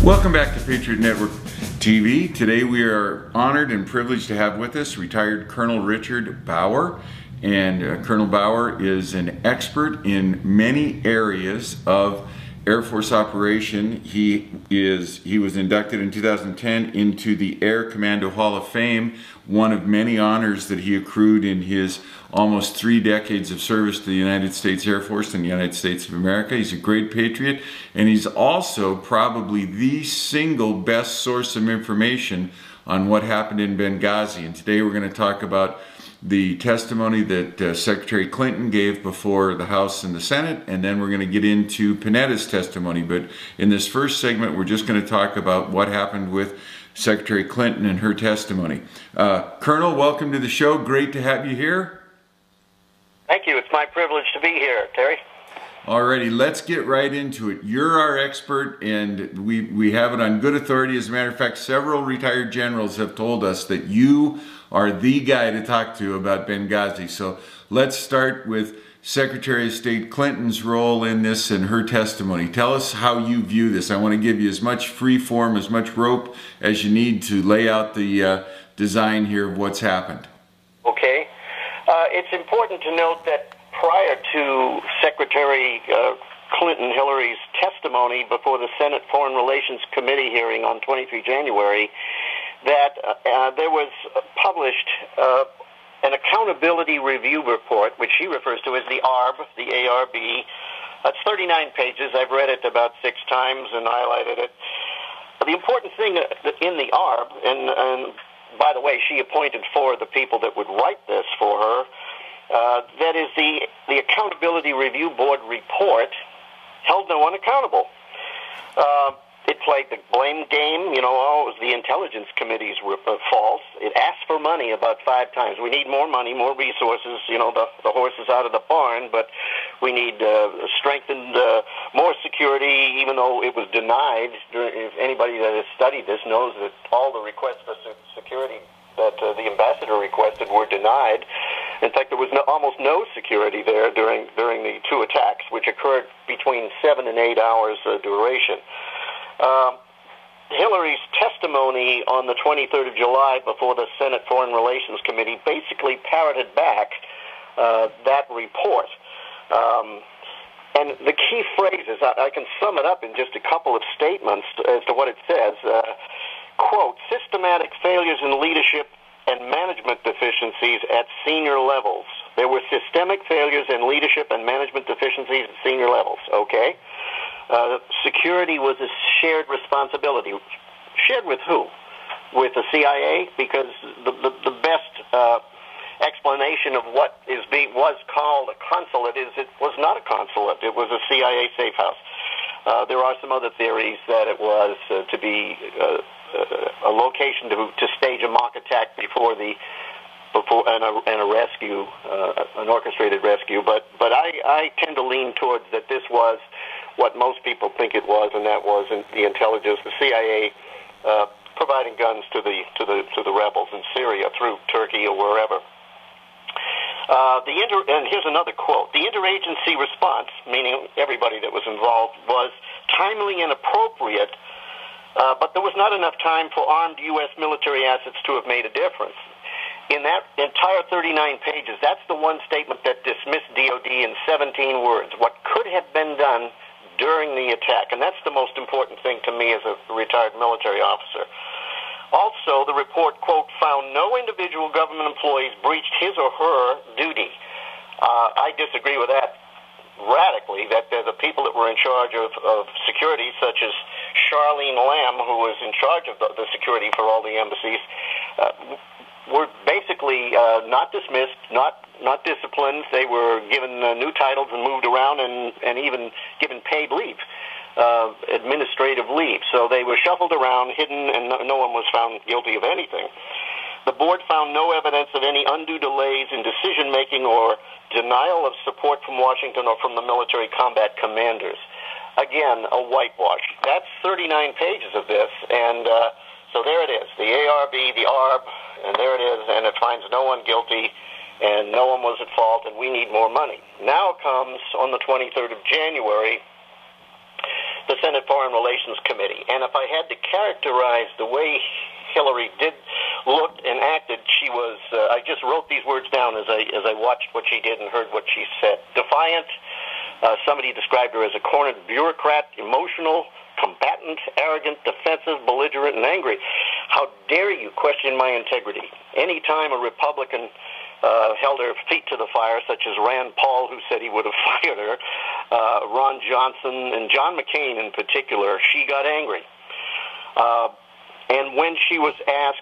Welcome back to Patriot Network TV. Today we are honored and privileged to have with us retired Colonel Richard Brauer. And Colonel Brauer is an expert in many areas of Air Force operation. He was inducted in 2010 into the Air Commando Hall of Fame, one of many honors that he accrued in his almost 3 decades of service to the United States Air Force and the United States of America. He's a great patriot, and he's also probably the single best source of information on what happened in Benghazi. And today we're going to talk about the testimony that Secretary Clinton gave before the House and the Senate, and then we're going to get into Panetta's testimony. But in this first segment, we're just going to talk about what happened with Secretary Clinton and her testimony. Colonel, welcome to the show. Great to have you here. Thank you. It's my privilege to be here, Terry. Alrighty, let's get right into it. You're our expert, and we have it on good authority. As a matter of fact, several retired generals have told us that you are the guy to talk to about Benghazi. So let's start with Secretary of State Clinton's role in this and her testimony. Tell us how you view this. I want to give you as much free form, as much rope as you need to lay out the design here of what's happened. Okay. It's important to note that prior to Secretary Hillary's testimony before the Senate Foreign Relations Committee hearing on 23 January, that there was published an accountability review report, which she refers to as the ARB, the A-R-B. That's 39 pages. I've read it about 6 times and highlighted it. The important thing in the ARB, and by the way, she appointed 4 of the people that would write this for her, that is the Accountability Review Board report held no one accountable. It played the blame game, it was the Intelligence Committee's fault. It asked for money about 5 times. We need more money, more resources, the horse is out of the barn, but we need strengthened, more security, even though it was denied. If anybody that has studied this knows that all the requests for security that the ambassador requested were denied. In fact, there was almost no security there during the 2 attacks, which occurred between 7 and 8 hours duration. Hillary's testimony on the 23rd of July before the Senate Foreign Relations Committee basically parroted back that report. And the key phrases, I can sum it up in just a couple of statements as to what it says. Quote, systematic failures in leadership and management deficiencies at senior levels. There were systemic failures in leadership and management deficiencies at senior levels, okay? Security was a shared responsibility. Shared with who? With the CIA? Because the best explanation of what was called a consulate is it was not a consulate. It was a CIA safe house. There are some other theories that it was to be a location to stage a mock attack before a rescue, an orchestrated rescue. But I tend to lean towards that this was what most people think it was, and that was the intelligence, the CIA providing guns to the rebels in Syria through Turkey or wherever. And here's another quote. The interagency response, meaning everybody that was involved, was timely and appropriate, but there was not enough time for armed U.S. military assets to have made a difference. In that entire 39 pages, that's the one statement that dismissed DOD in 17 words. What could have been done during the attack, and that's the most important thing to me as a retired military officer. Also, the report, quote, found no individual government employees breached his or her duty. I disagree with that radically, that the people that were in charge of security, such as Charlene Lamb, who was in charge of the security for all the embassies, were basically not dismissed, not disciplined. They were given new titles and moved around and even given paid leave, administrative leave. So they were shuffled around, hidden, and no one was found guilty of anything. The board found no evidence of any undue delays in decision-making or denial of support from Washington or from the military combat commanders. Again, a whitewash. That's 39 pages of this, and so there it is, the ARB, the ARB, and there it is, and it finds no one guilty, and no one was at fault, and we need more money. Now comes, on the 23rd of January, the Senate Foreign Relations Committee. And if I had to characterize the way Hillary looked and acted, she was, I just wrote these words down as I watched what she did and heard what she said. Defiant. Somebody described her as a cornered bureaucrat, emotional, combatant, arrogant, defensive, belligerent, and angry. How dare you question my integrity? Anytime a Republican held her feet to the fire, such as Rand Paul, who said he would have fired her, Ron Johnson, and John McCain in particular, she got angry. And when she was asked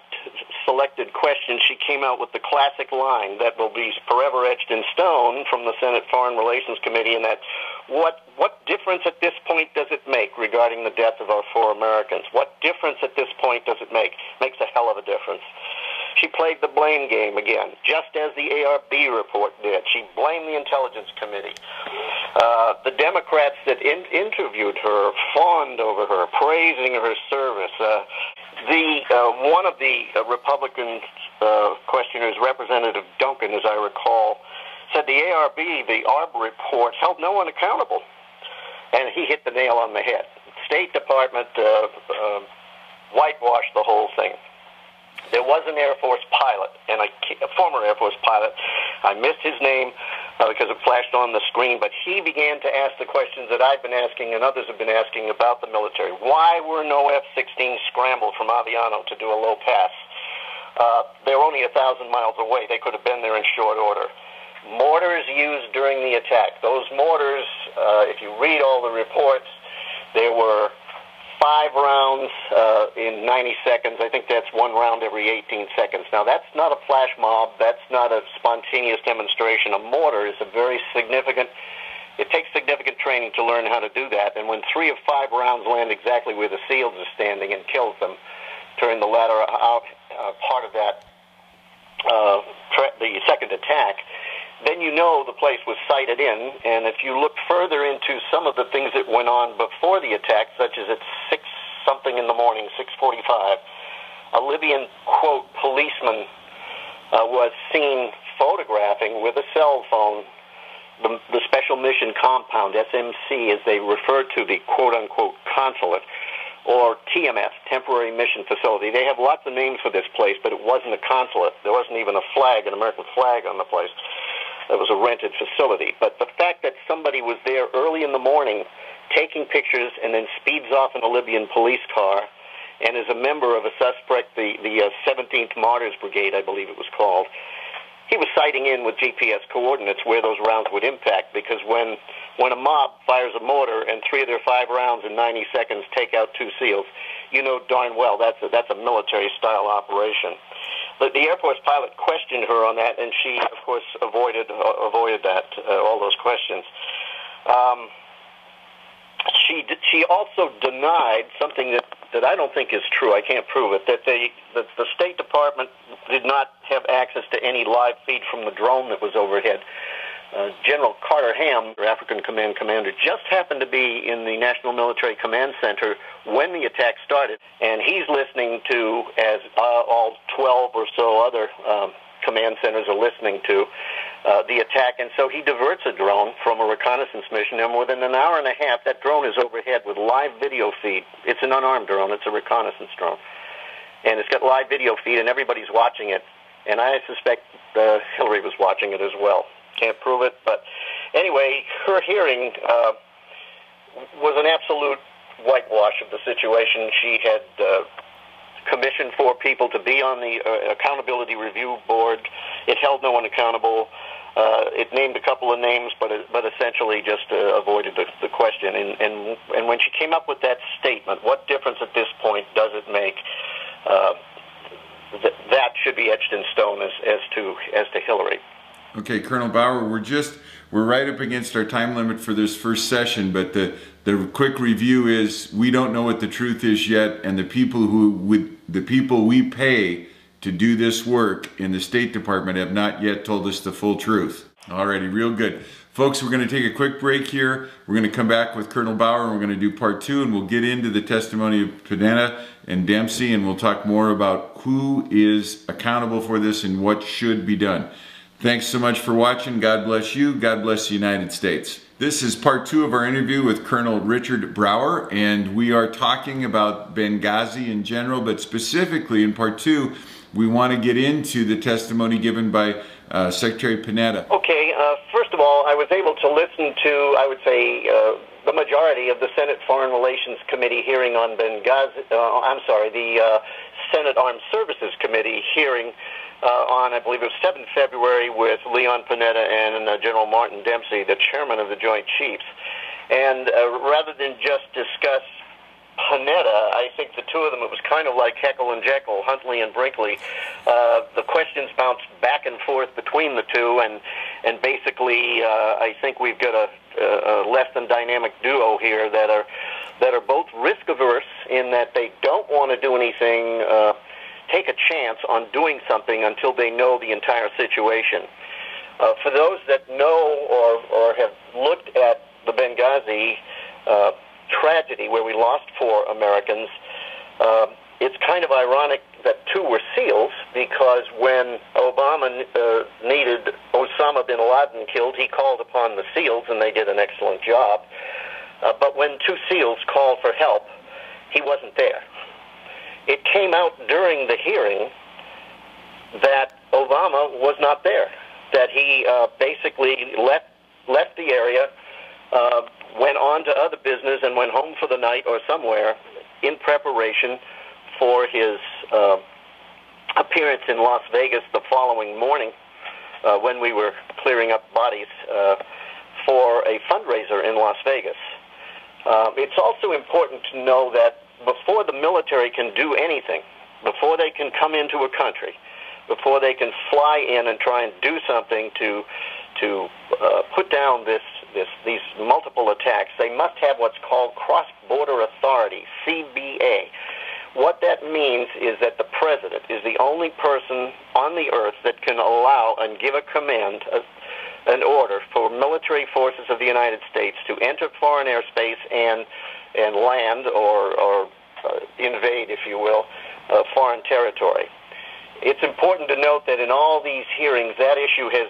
selected questions, she came out with the classic line that will be forever etched in stone from the Senate Foreign Relations Committee, and that what difference at this point does it make regarding the death of our 4 Americans? What difference at this point does it make? Makes a hell of a difference. She played the blame game again, just as the ARB report did. She blamed the Intelligence Committee. The Democrats that interviewed her fawned over her, praising her service. One of the Republican questioners, Representative Duncan, as I recall, said the ARB, the ARB reports, held no one accountable. And he hit the nail on the head. State Department whitewashed the whole thing. There was an Air Force pilot, and a former Air Force pilot. I missed his name because it flashed on the screen, but he began to ask the questions that I've been asking and others have been asking about the military. Why were no F-16s scrambled from Aviano to do a low pass? They were only 1,000 miles away. They could have been there in short order. Mortars used during the attack. Those mortars, if you read all the reports, there were 5 rounds in 90 seconds. I think that's 1 round every 18 seconds. Now, that's not a flash mob. That's not a spontaneous demonstration. A mortar is a very significant, it takes significant training to learn how to do that. And when 3 of 5 rounds land exactly where the SEALs are standing and kills them during the latter part of that, the second attack, then you know the place was sighted in. And if you look further into some of the things that went on before the attack, such as at 6-something in the morning, 6:45, a Libyan, quote, policeman was seen photographing with a cell phone the Special Mission Compound, SMC, as they refer to the quote-unquote consulate, or TMF, Temporary Mission Facility. They have lots of names for this place, but it wasn't a consulate. There wasn't even a flag, an American flag on the place. It was a rented facility. But the fact that somebody was there early in the morning taking pictures and then speeds off in a Libyan police car and is a member of a suspect, the 17th Martyrs Brigade, I believe it was called, he was sighting in with GPS coordinates where those rounds would impact, because when a mob fires a mortar and 3 of their 5 rounds in 90 seconds take out 2 SEALs, you know darn well that's a military-style operation. The Air Force pilot questioned her on that, and she, of course, avoided that, all those questions. She also denied something that I don't think is true. I can't prove it. That the State Department did not have access to any live feed from the drone that was overhead. General Carter Ham, their African Command commander, just happened to be in the National Military Command Center when the attack started, and he's listening to, as all 12 or so other command centers are listening to, the attack, and so he diverts a drone from a reconnaissance mission, and within an hour and a half, that drone is overhead with live video feed. It's an unarmed drone. It's a reconnaissance drone, and it's got live video feed, and everybody's watching it, and I suspect Hillary was watching it as well. Can't prove it, but anyway, her hearing was an absolute whitewash of the situation. She had commissioned 4 people to be on the Accountability Review Board. It held no one accountable. It named a couple of names, but essentially just avoided the question. And when she came up with that statement, what difference at this point does it make? That should be etched in stone as to Hillary. Okay, Colonel Bauer, we're right up against our time limit for this first session, but the quick review is we don't know what the truth is yet, and the people we pay to do this work in the State Department have not yet told us the full truth. Alrighty, real good. Folks, we're going to take a quick break here. We're going to come back with Colonel Bauer, and we're going to do part 2, and we'll get into the testimony of Panetta and Dempsey, and we'll talk more about who is accountable for this and what should be done. Thanks so much for watching. God bless you. God bless the United States. This is part 2 of our interview with Colonel Richard Brauer, and we are talking about Benghazi in general, but specifically in part 2, we want to get into the testimony given by Secretary Panetta. Okay, first of all, I was able to listen to, I would say, the majority of the Senate Foreign Relations Committee hearing on Benghazi, the Senate Armed Services Committee hearing on, I believe it was 7 February with Leon Panetta and General Martin Dempsey, the chairman of the Joint Chiefs. And rather than just discuss Panetta, I think the two of them, it was kind of like Heckle and Jekyll, Huntley and Brinkley. The questions bounced back and forth between the two, and basically I think we've got a less than dynamic duo here that are both risk averse in that they don't want to do anything, take a chance on doing something until they know the entire situation. For those that know or have looked at the Benghazi tragedy where we lost 4 Americans, it's kind of ironic that 2 were SEALs, because when Obama needed Osama bin Laden killed, he called upon the SEALs, and they did an excellent job. But when 2 SEALs called for help, he wasn't there. It came out during the hearing that Obama was not there, that he basically left the area, went on to other business, and went home for the night or somewhere in preparation for his appearance in Las Vegas the following morning when we were clearing up bodies for a fundraiser in Las Vegas. It's also important to know that before the military can do anything, before they can come into a country, before they can fly in and try and do something to put down these multiple attacks, they must have what's called cross-border authority, CBA. What that means is that the president is the only person on the earth that can allow and give a command, an order for military forces of the United States to enter foreign airspace and land or invade, if you will, foreign territory. It's important to note that in all these hearings, that issue has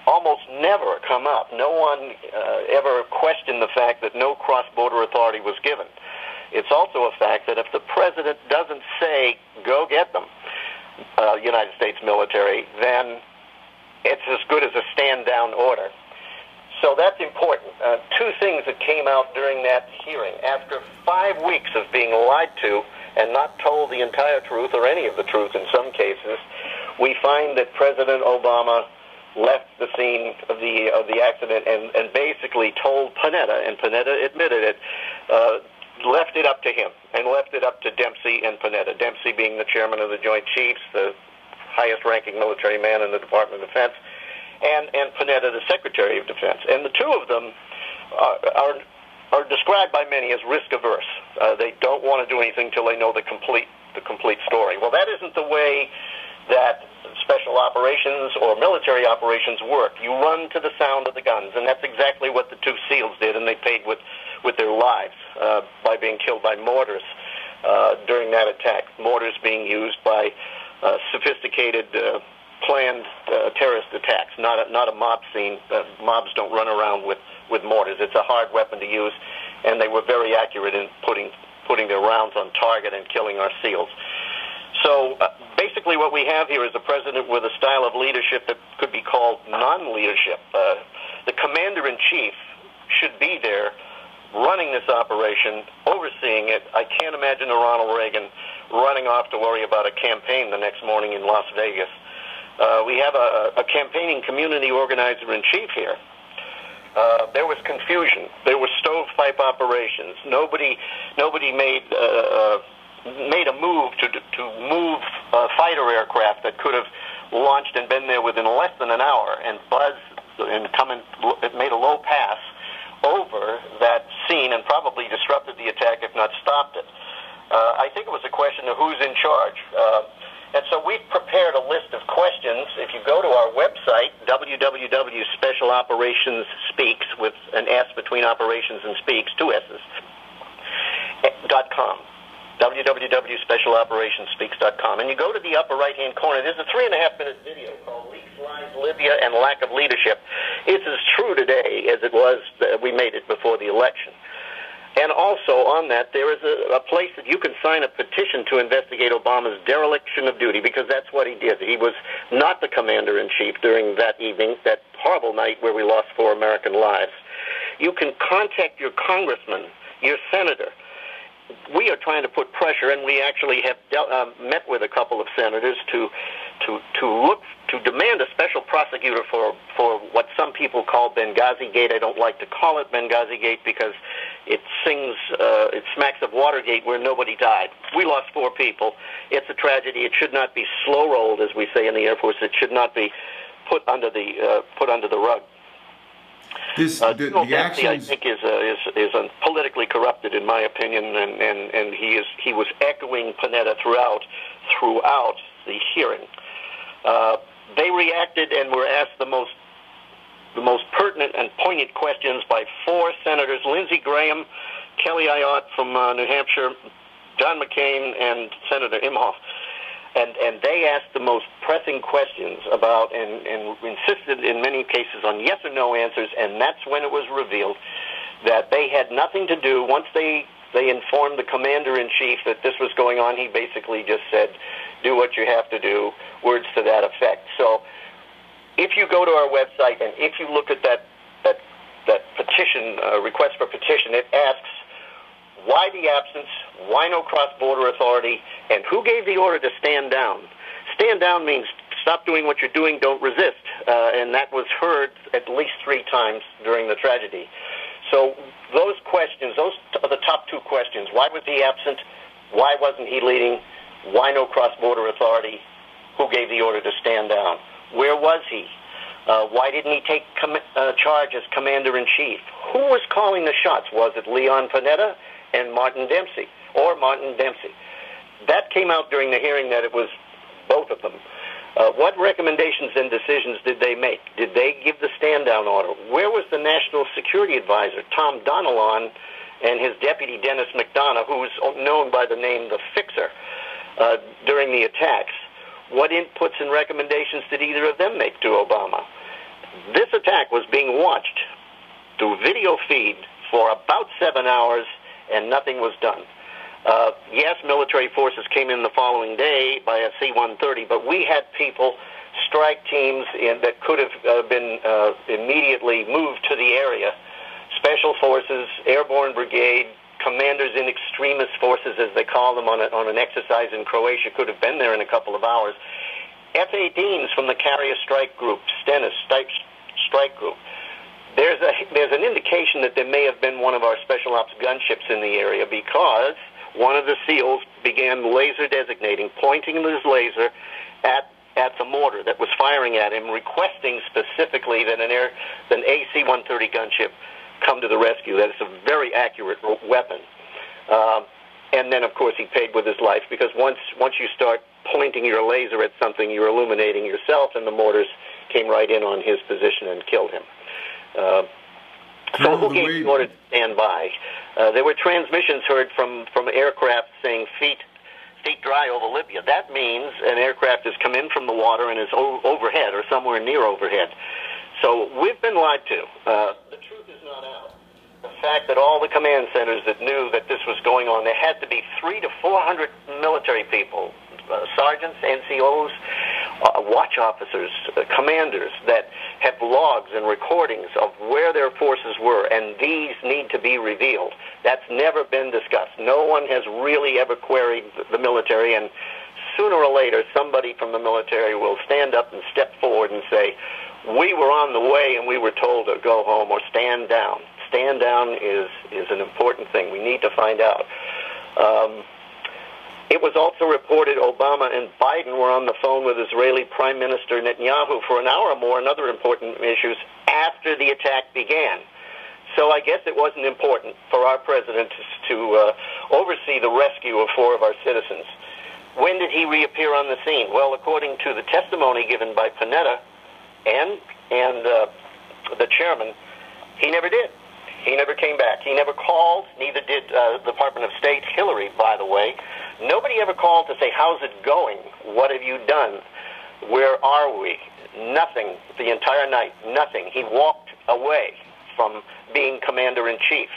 almost never come up. No one ever questioned the fact that no cross-border authority was given. It's also a fact that if the president doesn't say, go get them, United States military, then it's as good as a stand-down order. So that's important. 2 things that came out during that hearing. After 5 weeks of being lied to and not told the entire truth, or any of the truth in some cases, we find that President Obama left the scene of the accident and basically told Panetta, and Panetta admitted it, left it up to him and left it up to Dempsey and Panetta. Dempsey being the chairman of the Joint Chiefs, the highest-ranking military man in the Department of Defense, and Panetta, the Secretary of Defense. And the 2 of them are described by many as risk-averse. They don't want to do anything until they know the complete story. Well, that isn't the way that special operations or military operations work. You run to the sound of the guns, and that's exactly what the 2 SEALs did, and they paid with their lives by being killed by mortars during that attack. Mortars being used by sophisticated, planned terrorist attacks, not a mob scene. Mobs don't run around with mortars. It's a hard weapon to use, and they were very accurate in putting their rounds on target and killing our SEALs. So basically what we have here is a president with a style of leadership that could be called non-leadership. The commander-in-chief should be there running this operation, overseeing it. I can't imagine a Ronald Reagan running off to worry about a campaign the next morning in Las Vegas. We have a campaigning community organizer-in-chief here. There was confusion. There were stovepipe operations. Nobody made a move to move fighter aircraft that could have launched and been there within less than an hour and buzzed and made a low pass over that scene and probably disrupted the attack, if not stopped it. I think it was a question of who's in charge. And so we've prepared a list of questions. If you go to our website, www.specialoperationsspeaks, with an S between operations and speaks, 2 S's, .com. www.specialoperationsspeaks.com. And you go to the upper right-hand corner, there's a 3.5-minute video called Leaks lies Libya and lack of leadership. It's as true today as it was we made it before the election. And also on that, there is a place that you can sign a petition to investigate Obama's dereliction of duty, because that's what he did. He was not the commander-in-chief during that evening, that horrible night where we lost 4 American lives. You can contact your congressman, your senator. We are trying to put pressure, and we actually have met with a couple of senators to demand a special prosecutor for what some people call Benghazi Gate. I don't like to call it Benghazi Gate because it smacks of Watergate, where nobody died. We lost 4 people. It's a tragedy. It should not be slow rolled, as we say in the Air Force. It should not be put under the rug. The actions, I think, is politically corrupted, in my opinion, and he was echoing Panetta throughout the hearing. They reacted and were asked the most pertinent and poignant questions by 4 senators: Lindsey Graham, Kelly Ayotte from New Hampshire, John McCain, and Senator Imhoff. And they asked the most pressing questions about and insisted in many cases on yes or no answers, and that's when it was revealed that they had nothing to do. Once they informed the commander-in-chief that this was going on, he basically just said, do what you have to do, words to that effect. So if you go to our website and if you look at that petition, request for petition, it asks, why the absence? Why no cross-border authority? And who gave the order to stand down? Stand down means stop doing what you're doing, don't resist. And that was heard at least 3 times during the tragedy. So those questions, those are the top 2 questions. Why was he absent? Why wasn't he leading? Why no cross-border authority? Who gave the order to stand down? Where was he? Why didn't he take charge as commander-in-chief? Who was calling the shots? Was it Leon Panetta and Martin Dempsey, or Martin Dempsey? That came out during the hearing that it was both of them. What recommendations and decisions did they make? Did they give the stand-down order? Where was the National Security Advisor, Tom Donilon, and his deputy, Dennis McDonough, who was known by the name the Fixer, during the attacks? What inputs and recommendations did either of them make to Obama? This attack was being watched through video feed for about 7 hours, and nothing was done. Yes, military forces came in the following day by a C-130, but we had people, strike teams that could have been immediately moved to the area. Special forces, airborne brigade, commanders in extremist forces, as they call them, on an exercise in Croatia, could have been there in a couple of hours. F-18s from the Carrier Strike Group, Stennis Strike Group. There's an indication that there may have been one of our special ops gunships in the area, because one of the SEALs began laser designating, pointing his laser at the mortar that was firing at him, requesting specifically that an AC-130 gunship come to the rescue. That is a very accurate weapon. And then, of course, he paid with his life, because once you start pointing your laser at something, you're illuminating yourself, and the mortars came right in on his position and killed him. So who gave the order to stand by? There were transmissions heard from aircraft saying feet dry over Libya. That means an aircraft has come in from the water and is overhead or somewhere near overhead. So we've been lied to. The truth is not out. The fact that all the command centers that knew that this was going on, there had to be 300 to 400 military people, sergeants, NCOs, watch officers, commanders that have logs and recordings of where their forces were, and these need to be revealed. That's never been discussed. No one has really ever queried the military, and sooner or later somebody from the military will stand up and step forward and say, we were on the way and we were told to go home, or stand down. Stand down is an important thing. We need to find out. It was also reported Obama and Biden were on the phone with Israeli Prime Minister Netanyahu for an hour or more on other important issues after the attack began. So I guess it wasn't important for our president to oversee the rescue of 4 of our citizens. When did he reappear on the scene? Well, according to the testimony given by Panetta and the chairman, he never did. He never came back. He never called, neither did the Department of State, Hillary, by the way. Nobody ever called to say, how's it going? What have you done? Where are we? Nothing. The entire night, nothing. He walked away from being commander-in-chief.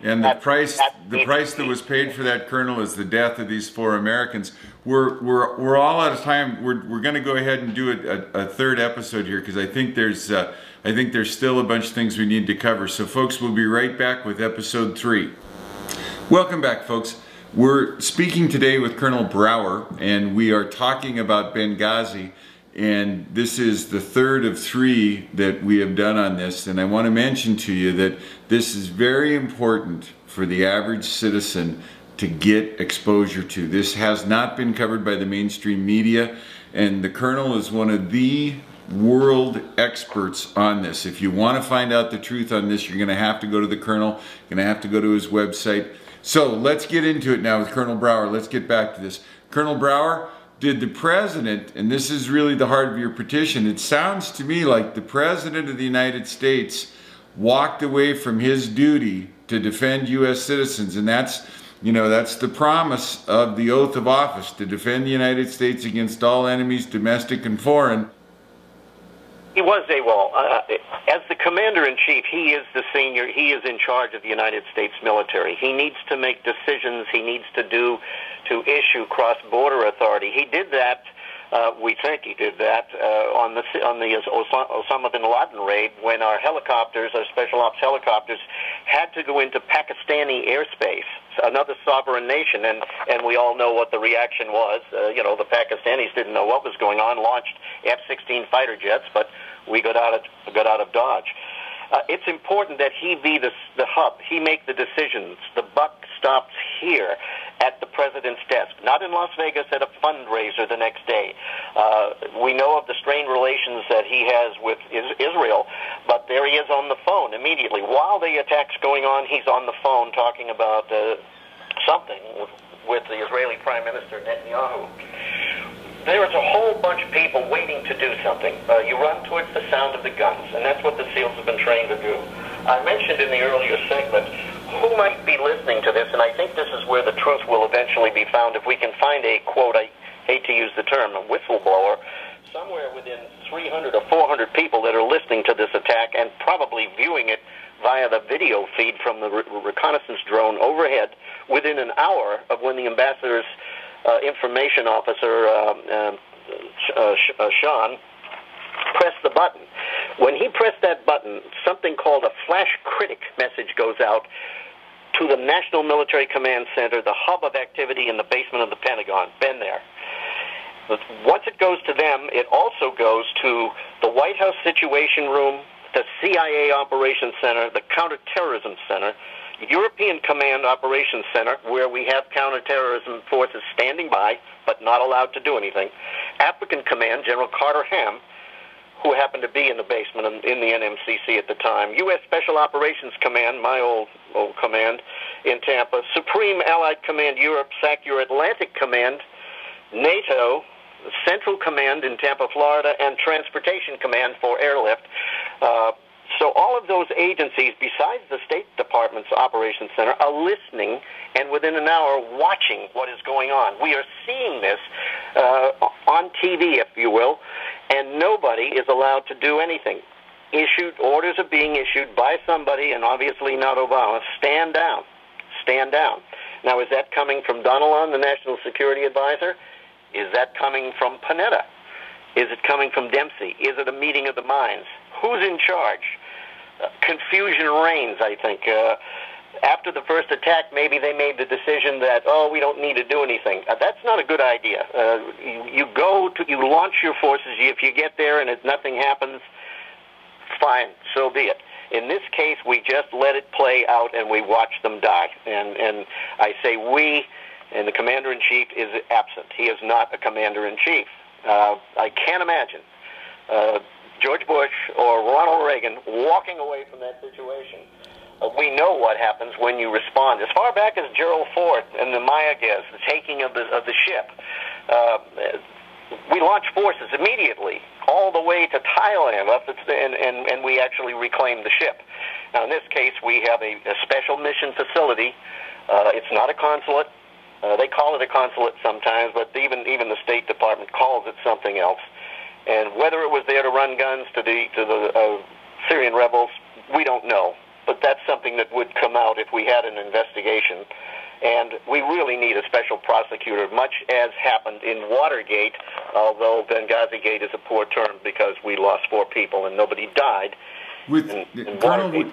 And the price that was paid for that, Colonel, is the death of these 4 Americans. We're all out of time. We're going to go ahead and do a third episode here, because I think there's still a bunch of things we need to cover. So, folks, we'll be right back with episode 3. Welcome back, folks. We're speaking today with Colonel Brauer, and we are talking about Benghazi. And this is the third of 3 that we have done on this. And I want to mention to you that this is very important for the average citizen to get exposure to. This has not been covered by the mainstream media, and the Colonel is one of the world experts on this. If you want to find out the truth on this, you're going to have to go to the Colonel. You're going to have to go to his website. So let's get into it now with Colonel Brauer. Let's get back to this. Colonel Brauer, did the President, and this is really the heart of your petition, it sounds to me like the President of the United States walked away from his duty to defend U.S. citizens, and that's, you know, that's the promise of the oath of office, to defend the United States against all enemies, domestic and foreign. He was AWOL. As the commander-in-chief, he is the senior. He is in charge of the United States military. He needs to make decisions. He needs to issue cross-border authority. He did that. We think he did that on the Osama bin Laden raid, when our helicopters, our special ops helicopters, had to go into Pakistani airspace, another sovereign nation, and we all know what the reaction was. You know, the Pakistanis didn't know what was going on, launched F-16 fighter jets, but we got out of Dodge. It's important that he be the hub. He make the decisions. The buck stops here at the President's desk, not in Las Vegas at a fundraiser the next day. We know of the strained relations that he has with Israel, but there he is on the phone immediately. While the attack's going on, he's on the phone talking about something with the Israeli Prime Minister Netanyahu. There is a whole bunch of people waiting to do something. You run towards the sound of the guns, and that's what the SEALs have been trained to do. I mentioned in the earlier segment who might be listening to this, and I think this is where the truth will eventually be found. If we can find a, quote, I hate to use the term, a whistleblower, somewhere within 300 or 400 people that are listening to this attack and probably viewing it via the video feed from the reconnaissance drone overhead within an hour of when the ambassador's information officer, Sean, pressed the button. When he pressed that button, something called a flash critic message goes out to the National Military Command Center, the hub of activity in the basement of the Pentagon. Been there. Once it goes to them, it also goes to the White House Situation Room, the CIA Operations Center, the Counterterrorism Center, European Command Operations Center, where we have counterterrorism forces standing by but not allowed to do anything, African Command, General Carter Ham, who happened to be in the basement in the NMCC at the time, U.S. Special Operations Command, my old command in Tampa, Supreme Allied Command Europe, SACEUR Atlantic Command, NATO, Central Command in Tampa, Florida, and Transportation Command for Airlift. So all of those agencies, besides the State Department's Operations Center, are listening and within an hour watching what is going on. We are seeing this on TV, if you will, and nobody is allowed to do anything. Orders are being issued by somebody, and obviously not Obama. Stand down. Stand down. Now, is that coming from Donilon, the National Security Advisor? Is that coming from Panetta? Is it coming from Dempsey? Is it a meeting of the minds? Who's in charge? Confusion reigns, I think. After the first attack, maybe they made the decision that, oh, we don't need to do anything. That's not a good idea. You launch your forces. If you get there and nothing happens, fine, so be it. In this case, we just let it play out and we watch them die. And I say we, and the commander-in-chief is absent. He is not a commander-in-chief. I can't imagine George Bush or Ronald Reagan walking away from that situation. We know what happens when you respond. As far back as Gerald Ford and the Mayaguez, the taking of the ship, we launched forces immediately all the way to Thailand, and we actually reclaimed the ship. Now, in this case, we have a special mission facility. It's not a consulate. They call it a consulate sometimes, but even the State Department calls it something else. And whether it was there to run guns to the Syrian rebels, we don't know. But that's something that would come out if we had an investigation. And we really need a special prosecutor, much as happened in Watergate, although Benghazi Gate is a poor term because we lost 4 people and nobody died. Colonel,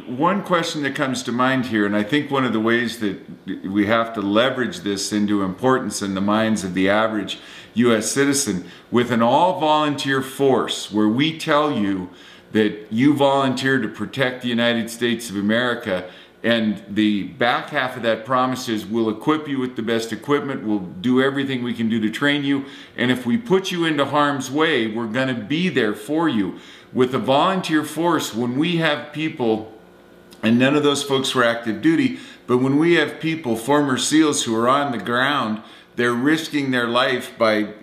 one question that comes to mind here, and I think one of the ways that we have to leverage this into importance in the minds of the average U.S. citizen, with an all-volunteer force where we tell you that you volunteer to protect the United States of America, and the back half of that promise is we'll equip you with the best equipment, we'll do everything we can do to train you, and if we put you into harm's way, we're going to be there for you. With a volunteer force, when we have people, and none of those folks were active duty, but when we have people, former SEALs who are on the ground, they're risking their life by,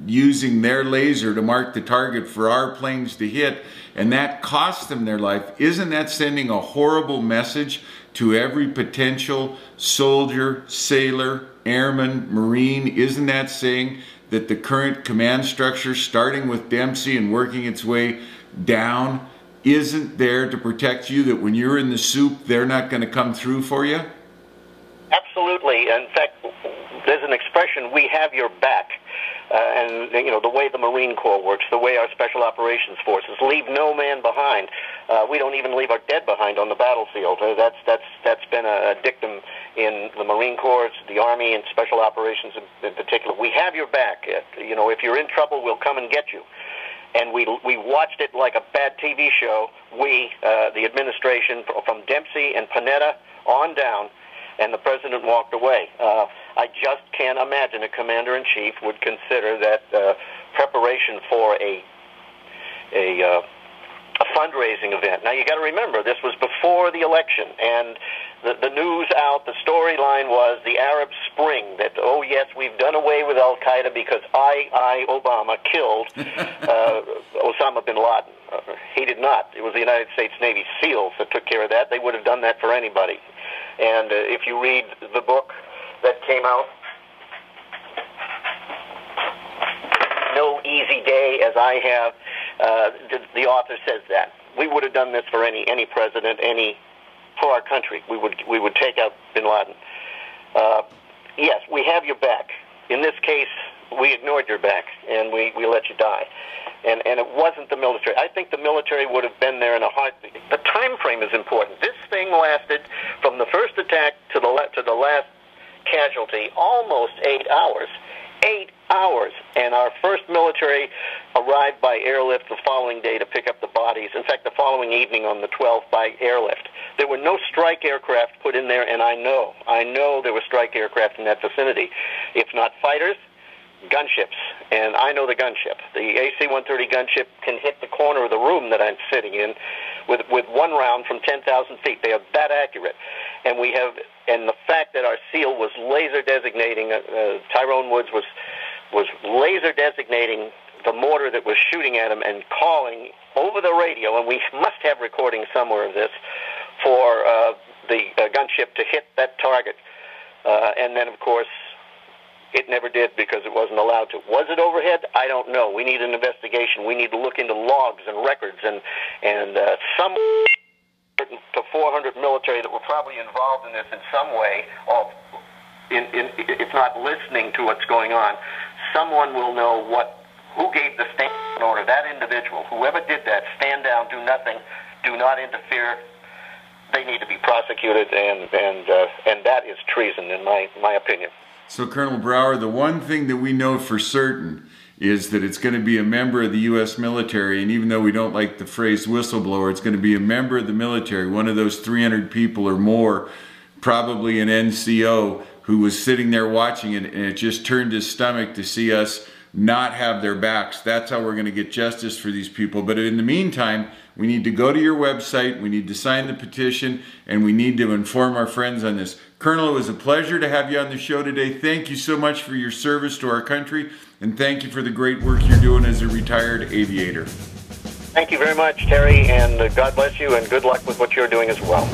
using their laser to mark the target for our planes to hit, and that costs them their life. Isn't that sending a horrible message to every potential soldier, sailor, airman, Marine? Isn't that saying that the current command structure, starting with Dempsey and working its way down, isn't there to protect you, that when you're in the soup, they're not going to come through for you? Absolutely. In fact, there's an expression, we have your back. And the way the Marine Corps works, the way our Special Operations Forces leave no man behind. We don't even leave our dead behind on the battlefield. That's been a dictum in the Marine Corps, the Army, and Special Operations in particular. We have your back. If you're in trouble, we'll come and get you. And we watched it like a bad TV show. The administration, from Dempsey and Panetta on down, and the president walked away. I just can't imagine a commander-in-chief would consider that preparation for a fundraising event. Now, you got to remember, this was before the election, and the news out, the storyline was the Arab Spring, that, oh yes, we've done away with Al-Qaeda because Obama, killed Osama bin Laden. He did not. It was the United States Navy SEALs that took care of that. They would have done that for anybody. And if you read the book that came out, No Easy Day, as I have, the author says that. We would have done this for any president, for our country. We would take out bin Laden. Yes, we have your back. In this case, we ignored your back, and we let you die. And it wasn't the military. I think the military would have been there in a heartbeat. The time frame is important. This thing lasted from the first attack to the last casualty almost 8 hours. 8 hours. And our first military arrived by airlift the following day to pick up the bodies. In fact, the following evening on the 12th by airlift. There were no strike aircraft put in there, and I know there were strike aircraft in that vicinity. If not fighters, gunships. And I know the gunship. The AC-130 gunship can hit the corner of the room that I'm sitting in with one round from 10,000 feet. They are that accurate. And the fact that our SEAL was laser designating, Tyrone Woods was laser designating the mortar that was shooting at him and calling over the radio, and we must have recording somewhere of this, for the gunship to hit that target. And then, of course, it never did because it wasn't allowed to. Was it overhead? I don't know. We need an investigation. We need to look into logs and records and some to 400 military that were probably involved in this in some way, if not listening to what's going on. Someone will know who gave the stand order. That individual, whoever did that, stand down, do nothing, do not interfere. They need to be prosecuted, and that is treason, in my opinion. So, Colonel Brauer, the one thing that we know for certain is that it's going to be a member of the U.S. military, and even though we don't like the phrase whistleblower, it's going to be a member of the military, one of those 300 people or more, probably an NCO, who was sitting there watching it, and it just turned his stomach to see us not have their backs. That's how we're going to get justice for these people. But in the meantime, we need to go to your website, we need to sign the petition, and we need to inform our friends on this. Colonel, it was a pleasure to have you on the show today. Thank you so much for your service to our country, and thank you for the great work you're doing as a retired aviator. Thank you very much, Terry, and God bless you, and good luck with what you're doing as well.